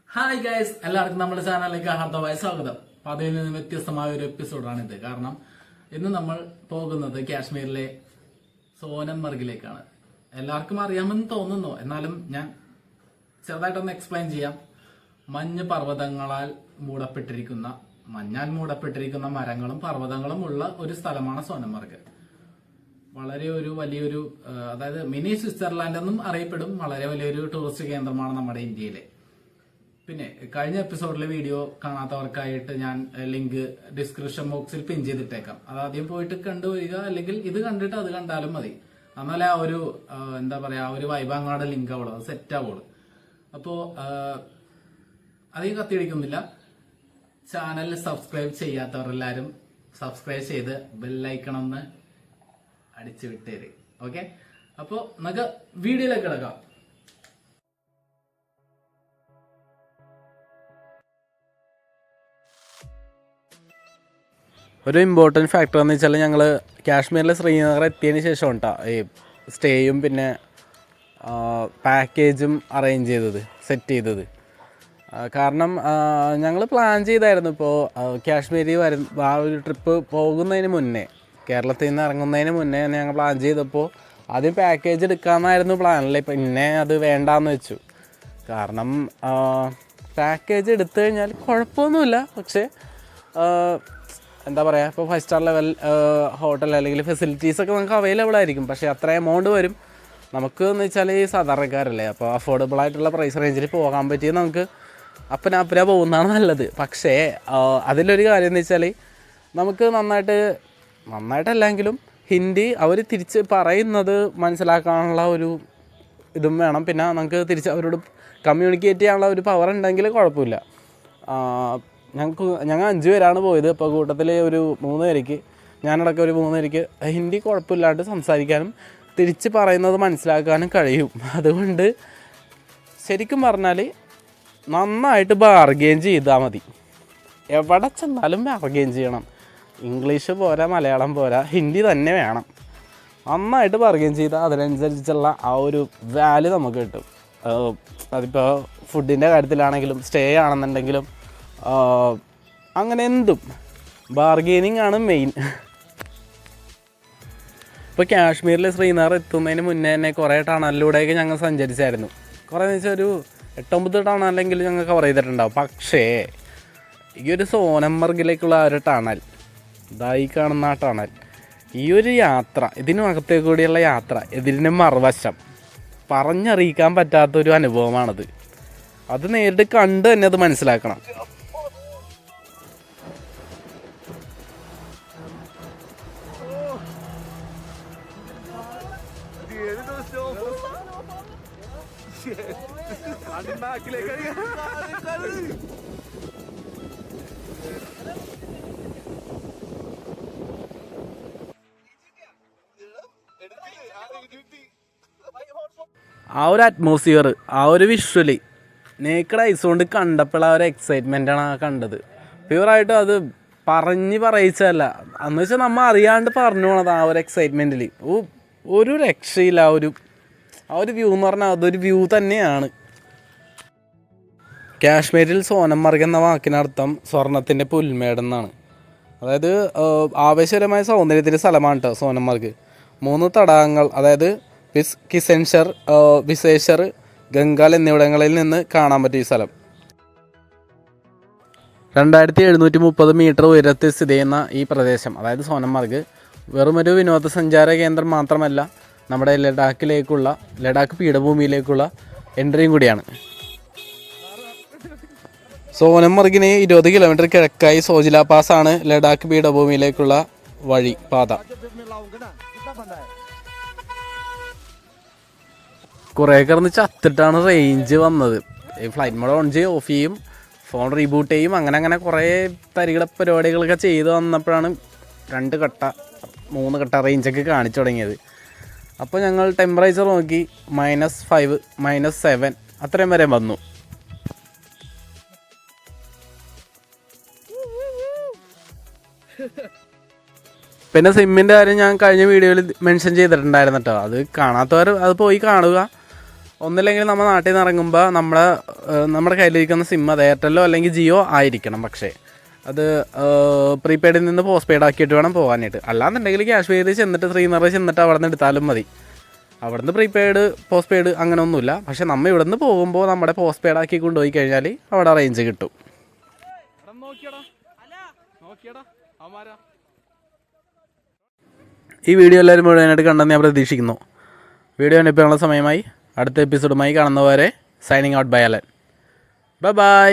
Hi guys, എല്ലാവർക്കും നമ്മുടെ ചാനലിലേക്ക് ഹാർദവമായ സ്വാഗതം. അപ്പൊ അതിൽ നിന്ന് വ്യത്യസ്തമായ ഒരു എപ്പിസോഡാണിത്. കാരണം ഇന്ന് നമ്മൾ പോകുന്നത് കാശ്മീരിലെ സോനമർഗിലേക്കാണ്. എല്ലാവർക്കും അറിയാമെന്ന് തോന്നുന്നു, എന്നാലും ഞാൻ ചെറുതായിട്ടൊന്ന് എക്സ്പ്ലെയിൻ ചെയ്യാം. മഞ്ഞ് പർവ്വതങ്ങളാൽ മഞ്ഞാൽ മൂടപ്പെട്ടിരിക്കുന്ന മരങ്ങളും പർവ്വതങ്ങളും ഉള്ള ഒരു സ്ഥലമാണ് സോനമർഗ്. വളരെ വലിയൊരു അതായത് മിനി സ്വിറ്റ്സർലാൻഡ് എന്നും അറിയപ്പെടും. വളരെ വലിയൊരു ടൂറിസ്റ്റ് കേന്ദ്രമാണ് നമ്മുടെ ഇന്ത്യയിലെ. പിന്നെ കഴിഞ്ഞ എപ്പിസോഡിലെ വീഡിയോ കാണാത്തവർക്കായിട്ട് ഞാൻ ലിങ്ക് ഡിസ്ക്രിപ്ഷൻ ബോക്സിൽ പിൻ ചെയ്തിട്ടേക്കാം. അത് ആദ്യം പോയിട്ട് കണ്ടുവരിക, അല്ലെങ്കിൽ ഇത് കണ്ടിട്ട് അത് കണ്ടാലും മതി. എന്നാലേ ആ ഒരു എന്താ പറയാ, ആ ഒരു വൈബാങ്ങാട് ലിങ്ക് ആവുള്ളൂ, അത് സെറ്റ് ആവുള്ളൂ. അപ്പോ അധികം കത്തിയടിക്കുന്നില്ല. ചാനൽ സബ്സ്ക്രൈബ് ചെയ്യാത്തവരെല്ലാരും സബ്സ്ക്രൈബ് ചെയ്ത് ബെല്ലൈക്കണം ഒന്ന് അടിച്ചു വിട്ടേര്. ഓക്കെ, അപ്പോ നമുക്ക് വീഡിയോയിലേക്ക് കിടക്കാം. ഒരു ഇമ്പോർട്ടൻറ്റ് ഫാക്ടർ എന്ന് വെച്ചാൽ ഞങ്ങൾ കാശ്മീരിലെ ശ്രീനഗർ എത്തിയതിന് ശേഷം കേട്ടോ ഈ സ്റ്റേയും പിന്നെ പാക്കേജും അറേഞ്ച് സെറ്റ് ചെയ്തത്. കാരണം ഞങ്ങൾ പ്ലാൻ ചെയ്തായിരുന്നു ഇപ്പോൾ കാശ്മീരിൽ ആ ഒരു ട്രിപ്പ് പോകുന്നതിന് മുന്നേ, കേരളത്തിൽ നിന്ന് ഇറങ്ങുന്നതിന് മുന്നേ ഞങ്ങൾ പ്ലാൻ ചെയ്തപ്പോൾ ആദ്യം പാക്കേജ് എടുക്കാമെന്നായിരുന്നു പ്ലാനല്ലേ. പിന്നെ അത് വേണ്ടാന്ന് വെച്ചു. കാരണം പാക്കേജ് എടുത്തു കഴിഞ്ഞാൽ കുഴപ്പമൊന്നുമില്ല, പക്ഷേ എന്താ പറയുക, ഇപ്പോൾ 5 സ്റ്റാർ ലെവൽ ഹോട്ടൽ അല്ലെങ്കിൽ ഫെസിലിറ്റീസൊക്കെ നമുക്ക് അവൈലബിൾ ആയിരിക്കും. പക്ഷേ അത്ര എമൗണ്ട് വരും. നമുക്ക് എന്ന് വെച്ചാൽ ഈ സാധാരണക്കാരല്ലേ, അപ്പോൾ അഫോർഡബിൾ ആയിട്ടുള്ള പ്രൈസ് റേഞ്ചിൽ പോകാൻ പറ്റിയത് നമുക്ക് അപ്പന പോകുന്നതാണ് നല്ലത്. പക്ഷേ അതിലൊരു കാര്യം എന്ന് വെച്ചാൽ നമുക്ക് നന്നായിട്ടല്ലെങ്കിലും ഹിന്ദി അവർ തിരിച്ച് പറയുന്നത് മനസ്സിലാക്കാനുള്ള ഒരു ഇതും വേണം. പിന്നെ നമുക്ക് തിരിച്ച് അവരോട് കമ്മ്യൂണിക്കേറ്റ് ചെയ്യാനുള്ള ഒരു പവർ ഉണ്ടെങ്കിൽ കുഴപ്പമില്ല. ഞങ്ങൾ 5 പേരാണ് പോയത്. അപ്പോൾ കൂട്ടത്തിൽ ഒരു 3 പേർക്ക്, ഞാനടക്കം ഒരു 3 പേർക്ക് ഹിന്ദി കുഴപ്പമില്ലാണ്ട് സംസാരിക്കാനും തിരിച്ച് പറയുന്നത് മനസ്സിലാക്കാനും കഴിയും. അതുകൊണ്ട് ശരിക്കും പറഞ്ഞാൽ നന്നായിട്ട് ബാർഗെയിൻ ചെയ്താൽ മതി. എവിടെ ചെന്നാലും ബാർഗെയിൻ ചെയ്യണം. ഇംഗ്ലീഷ് പോരാ, മലയാളം പോരാ, ഹിന്ദി തന്നെ വേണം. നന്നായിട്ട് ബാർഗെയിൻ ചെയ്താൽ അതിനനുസരിച്ചുള്ള ആ ഒരു വാല്യൂ നമുക്ക് കിട്ടും. അതിപ്പോൾ ഫുഡിൻ്റെ കാര്യത്തിലാണെങ്കിലും സ്റ്റേ ആണെന്നുണ്ടെങ്കിലും അങ്ങനെ എന്തും ബാർഗെയിനിങ് ആണ് മെയിൻ. ഇപ്പോൾ കാശ്മീരിൽ ശ്രീനഗർ എത്തുന്നതിന് മുന്നേ തന്നെ കുറേ ടണലിലൂടെയൊക്കെ ഞങ്ങൾ സഞ്ചരിച്ചായിരുന്നു. കുറേ എന്ന് വെച്ചാൽ ഒരു 8-9 ടണലെങ്കിലും ഞങ്ങൾ കവർ ചെയ്തിട്ടുണ്ടാവും. പക്ഷേ ഈ ഒരു സോനമർഗിലേക്കുള്ള ആ ഒരു ടണൽ, ഇതായി കാണുന്ന ആ ടണൽ, ഈ ഒരു യാത്ര, ഇതിനകത്തേക്ക് കൂടിയുള്ള യാത്ര, ഇതിന് മറുവശം പറഞ്ഞറിയിക്കാൻ പറ്റാത്തൊരു അനുഭവമാണത്. അത് നേരിട്ട് കണ്ട് തന്നെ അത് മനസ്സിലാക്കണം. ആ ഒരു അറ്റ്മോസ്ഫിയർ, ആ ഒരു വിഷ്വലി നേക്കഡ് ഐസ് കൊണ്ട് കണ്ടപ്പോൾ ആ ഒരു എക്സൈറ്റ്മെൻറ്റാണ് ആ കണ്ടത്. പ്യുവറായിട്ടും അത് പറയിച്ചതല്ല. എന്ന് വെച്ചാൽ നമ്മൾ അറിയാണ്ട് പറഞ്ഞു പോണത് ആ ഒരു എക്സൈറ്റ്മെൻറ്റിൽ. ഒരു രക്ഷയില്ല. ആ ഒരു വ്യൂ എന്ന് പറഞ്ഞാൽ അതൊരു വ്യൂ തന്നെയാണ്. കാശ്മീരിൽ സോനമർഗ് എന്ന വാക്കിനർത്ഥം സ്വർണത്തിൻ്റെ പുൽമേടെന്നാണ്. അതായത് ആവേശകരമായ സൗന്ദര്യത്തിൻ്റെ സ്ഥലമാണ് കേട്ടോ സോനമർഗ്. 3 തടാകങ്ങൾ, അതായത് കിസൻഷർ, വിശേഷർ, ഗംഗാൽ എന്നിവിടങ്ങളിൽ നിന്ന് കാണാൻ പറ്റും ഈ സ്ഥലം. 2730 മീറ്റർ ഉയരത്തിൽ സ്ഥിതി ചെയ്യുന്ന ഈ പ്രദേശം, അതായത് സോനമർഗ്, വെറുമൊരു വിനോദസഞ്ചാര കേന്ദ്രം മാത്രമല്ല, നമ്മുടെ ലഡാക്ക് പീഠഭൂമിയിലേക്കുള്ള എൻട്രിയും കൂടിയാണ്. സോനമർഗിന് 20 കിലോമീറ്റർ കിഴക്കായി സോജില പാസാണ് ലഡാക്ക് പീഠഭൂമിയിലേക്കുള്ള പാത. കുറേ കിടന്ന് ചത്തിട്ടാണ് റേഞ്ച് വന്നത്. ഈ ഫ്ലൈറ്റ് മോഡ് ഓൺ ചെയ്യും, ഓഫ് ചെയ്യും, ഫോൺ റീബൂട്ട് ചെയ്യും, അങ്ങനെ കുറേ തരികിട പരിപാടികളൊക്കെ ചെയ്ത് വന്നപ്പോഴാണ് 2 കട്ട 3 കട്ട റേഞ്ചൊക്കെ കാണിച്ചു തുടങ്ങിയത്. അപ്പോൾ ഞങ്ങൾ ടെമ്പറേച്ചർ നോക്കി -5 -7 അത്രയും വരെ വന്നു. പിന്നെ സിമ്മിൻ്റെ കാര്യം ഞാൻ കഴിഞ്ഞ വീഡിയോയിൽ മെൻഷൻ ചെയ്തിട്ടുണ്ടായിരുന്നു കേട്ടോ. അത് കാണാത്തവർ അത് പോയി കാണുക. ഒന്നില്ലെങ്കിൽ നമ്മൾ നാട്ടിൽ നിന്ന് ഇറങ്ങുമ്പോൾ നമ്മുടെ കയ്യിലിരിക്കുന്ന സിം അത് എയർടെല്ലോ അല്ലെങ്കിൽ ജിയോ ആയിരിക്കണം. പക്ഷേ അത് പ്രീപെയ്ഡിൽ നിന്ന് പോസ്റ്റ് പെയ്ഡ് ആക്കിയിട്ട് വേണം പോകാനായിട്ട്. അല്ലാന്നുണ്ടെങ്കിൽ കാശ്മീരിൽ ചെന്നിട്ട് ശ്രീനഗറിൽ ചെന്നിട്ട് അവിടെ നിന്ന് എടുത്താലും മതി. അവിടെ നിന്ന് പ്രീപെയ്ഡ് പോസ്റ്റ് പെയ്ഡ് അങ്ങനെ ഒന്നുമില്ല. പക്ഷേ നമ്മൾ ഇവിടെ നിന്ന് പോകുമ്പോൾ നമ്മുടെ പോസ്റ്റ് പെയ്ഡ് ആക്കി കൊണ്ടുപോയി കഴിഞ്ഞാൽ അവിടെ റേഞ്ച് കിട്ടും. ഈ വീഡിയോ എല്ലാവരും മുഴുവനായിട്ട് കണ്ടെന്ന് ഞാൻ പ്രതീക്ഷിക്കുന്നു. വീഡിയോ അനുഭവമുള്ള സമയമായി അടുത്ത എപ്പിസോഡുമായി കാണുന്നവരെ signing out by Alan. By.